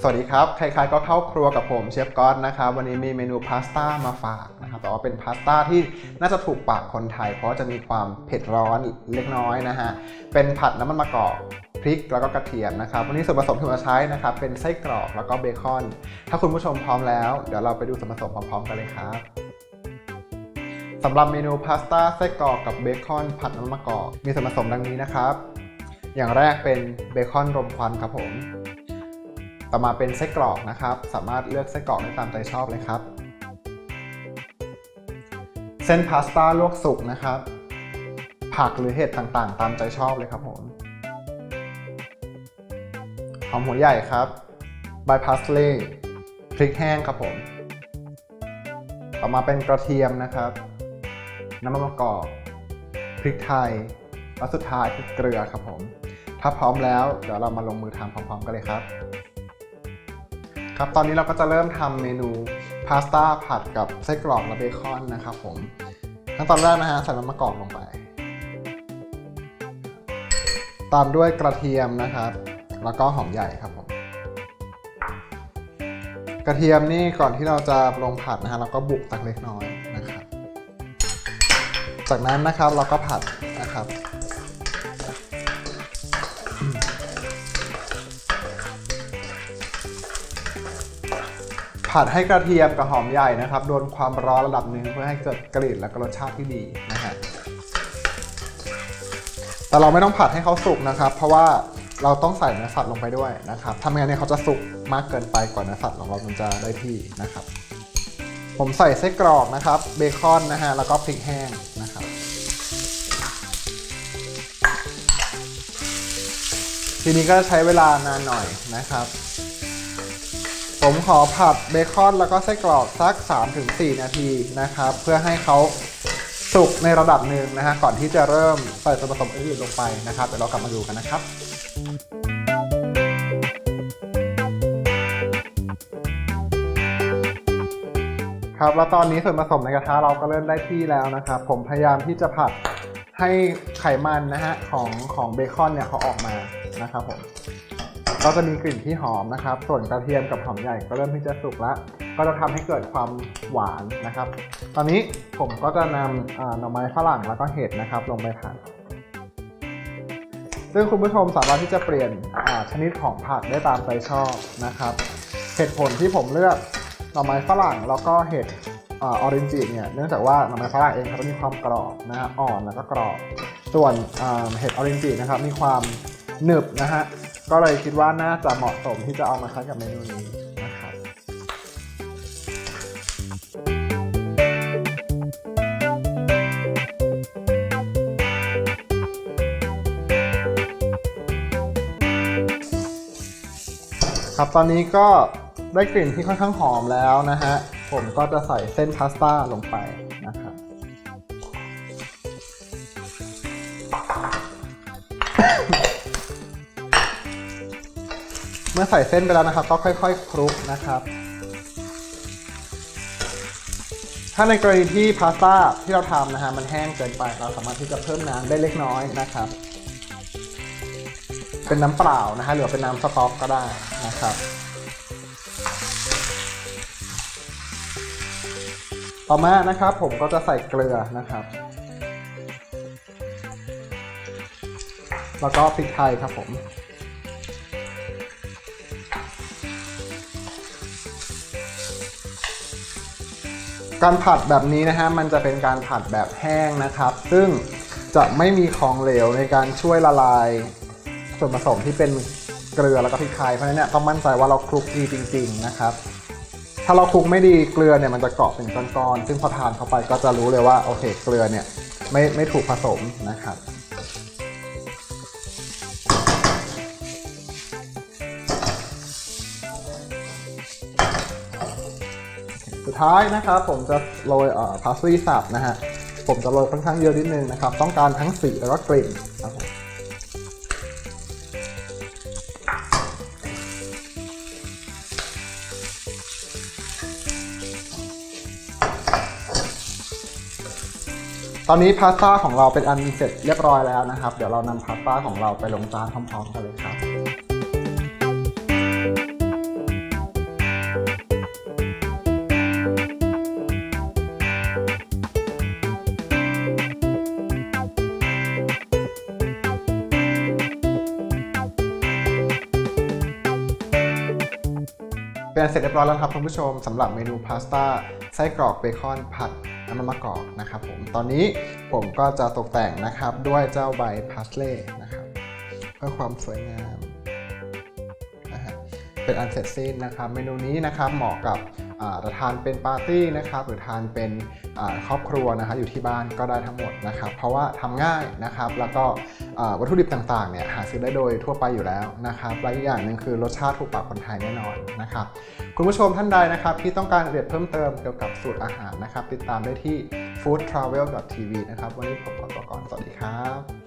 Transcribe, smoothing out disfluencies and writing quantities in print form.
สวัสดีครับใครๆก็เข้าครัวกับผมเชฟก๊อตนะครับวันนี้มีเมนูพาสต้ามาฝากนะครับแต่ว่าเป็นพาสต้าที่น่าจะถูกปากคนไทยเพราะจะมีความเผ็ดร้อนเล็กน้อยนะฮะเป็นผัดน้ำมันมะกอกพริกแล้วก็กระเทียมนะครับวันนี้ส่วนผสมที่มาใช้นะครับเป็นไส้กรอกแล้วก็เบคอนถ้าคุณผู้ชมพร้อมแล้วเดี๋ยวเราไปดูส่วนผสมพร้อมๆกันเลยครับสำหรับเมนูพาสต้าไส้กรอกกับเบคอนผัดน้ำมันมะกอกมีส่วนผสมดังนี้นะครับอย่างแรกเป็นเบคอนรมควันครับผมต่อมาเป็นไส้กรอกนะครับสามารถเลือกไส้กรอกได้ตามใจชอบเลยครับเส้นพาสต้าลวกสุกนะครับผักหรือเห็ดต่างๆตามใจชอบเลยครับผมหอมหัวใหญ่ครับใบพาสลีย์พริกแห้งครับผมต่อมาเป็นกระเทียมนะครับน้ำมันมะกอกพริกไทยและสุดท้ายคือเกลือครับผมถ้าพร้อมแล้วเดี๋ยวเรามาลงมือทำพร้อมๆกันเลยครับตอนนี้เราก็จะเริ่มทำเมนูพาสต้าผัดกับไส้กรอกและเบคอนนะครับผมขั้นตอนแรกนะฮะใส่น้ำมันมะกอกลงไปตามด้วยกระเทียมนะครับแล้วก็หอมใหญ่ครับผมกระเทียมนี่ก่อนที่เราจะลงผัดนะฮะเราก็บุกสักเล็กน้อยนะครับจากนั้นนะครับเราก็ผัดนะครับผัดให้กระเทียมกับหอมใหญ่นะครับโดนความร้อนระดับหนึ่งเพื่อให้เกิดกลิ่นและรสชาติที่ดีนะฮะแต่เราไม่ต้องผัดให้เขาสุกนะครับเพราะว่าเราต้องใส่เนื้อสัตว์ลงไปด้วยนะครับถ้าไม่งั้นเนี่ยเขาจะสุกมากเกินไปกว่าเนื้อสัตว์ของเรามันจะได้ที่นะครับผมใส่ไส้กรอกนะครับเบคอนนะฮะแล้วก็พริกแห้งนะครับทีนี้ก็ใช้เวลานานหน่อยนะครับผมขอผัดเบคอนแล้วก็ไส้กรอกสัก 3-4 นาทีนะครับเพื่อให้เขาสุกในระดับหนึ่งนะฮะก่อนที่จะเริ่มใส่ส่วนผสมอื่นลงไปนะครับเดี๋ยวเรากลับมาดูกันนะครับครับแล้วตอนนี้ส่วนผสมในกระทะเราก็เริ่มได้ที่แล้วนะครับผมพยายามที่จะผัดให้ไขมันนะฮะของเบคอนเนี่ยเขาออกมานะครับผมก็จะมีกลิ่นที่หอมนะครับส่วนกระเทียมกับหอมใหญ่ก็เริ่มที่จะสุกแล้วก็จะทำให้เกิดความหวานนะครับตอนนี้ผมก็จะนำหน่อไม้ฝรั่งแล้วก็เห็ดนะครับลงไปผัดซึ่งคุณผู้ชมสามารถที่จะเปลี่ยนชนิดของผักได้ตามใจชอบนะครับเหตุผลที่ผมเลือกหน่อไม้ฝรั่งแล้วก็เห็ดออเรนจิเนี่ยเนื่องจากว่าหน่อไม้ฝรั่งเองเขาจะมีความกรอบนะฮะอ่อนแล้วก็กรอบส่วนเห็ดออเรนจินะครับมีความหนึบนะฮะก็เลยคิดว่าน่าจะเหมาะสมที่จะเอามาใช้กับเมนูนี้นะครับครับตอนนี้ก็ได้กลิ่นที่ค่อนข้างหอมแล้วนะฮะผมก็จะใส่เส้นพาสต้าลงไปนะครับเมื่อใส่เส้นไปแล้วนะครับก็ค่อยๆคลุกนะครับถ้าในกรณีที่พาสต้าที่เราทำนะฮะมันแห้งเกินไปเราสามารถที่จะเพิ่มน้ำได้เล็กน้อยนะครับเป็นน้ำเปล่านะฮะหรือเป็นน้ำสต๊อกก็ได้นะครับต่อมานะครับผมก็จะใส่เกลือนะครับแล้วก็พริกไทยครับผมการผัดแบบนี้นะฮะมันจะเป็นการผัดแบบแห้งนะครับซึ่งจะไม่มีของเหลวในการช่วยละลายส่วนผสมที่เป็นเกลือแล้วก็พริกไทยเพราะฉะนั้นเนี่ยต้องมั่นใจว่าเราคลุกดีจริงๆนะครับถ้าเราคลุกไม่ดีเกลือเนี่ยมันจะเกาะเป็นก้อนๆซึ่งพอทานเข้าไปก็จะรู้เลยว่าโอเคเกลือเนี่ยไม่ถูกผสมนะครับสุดท้ายนะครับผมจะโรยพาสลีย์สับนะฮะผมจะโรยค่อนข้างเยอะนิดนึงนะครับต้องการทั้งสีแล้วก็กลิ่นครับผมตอนนี้พาสต้าของเราเป็นอันเสร็จเรียบร้อยแล้วนะครับเดี๋ยวเรานำพาสต้าของเราไปลงจานพร้อมๆกันเลยครับ เป็นอันเสร็จเรียบร้อยแล้วครับคุณผู้ชมสำหรับเมนูพาสต้าไส้กรอกเบคอนผัดน้ำมันมะกอกนะครับผมตอนนี้ผมก็จะตกแต่งนะครับด้วยเจ้าใบพาสเล่นะครับเพื่อความสวยงามนะฮะเป็นอันเสร็จสิ้นนะครับเมนูนี้นะครับเหมาะกับจะทานเป็นปาร์ตี้นะครับหรือทานเป็นครอบครัวนะครับอยู่ที่บ้านก็ได้ทั้งหมดนะครับเพราะว่าทำง่ายนะครับแล้วก็วัตถุดิบต่างๆเนี่ยหาซื้อได้โดยทั่วไปอยู่แล้วนะครับและอีกอย่างหนึ่งคือรสชาติถูกปากคนไทยแน่นอนนะครับคุณผู้ชมท่านใดนะครับที่ต้องการรายละเอียดเพิ่มเติมเกี่ยวกับสูตรอาหารนะครับติดตามได้ที่ foodtravel.tv นะครับวันนี้ผมขอตัวก่อนสวัสดีครับ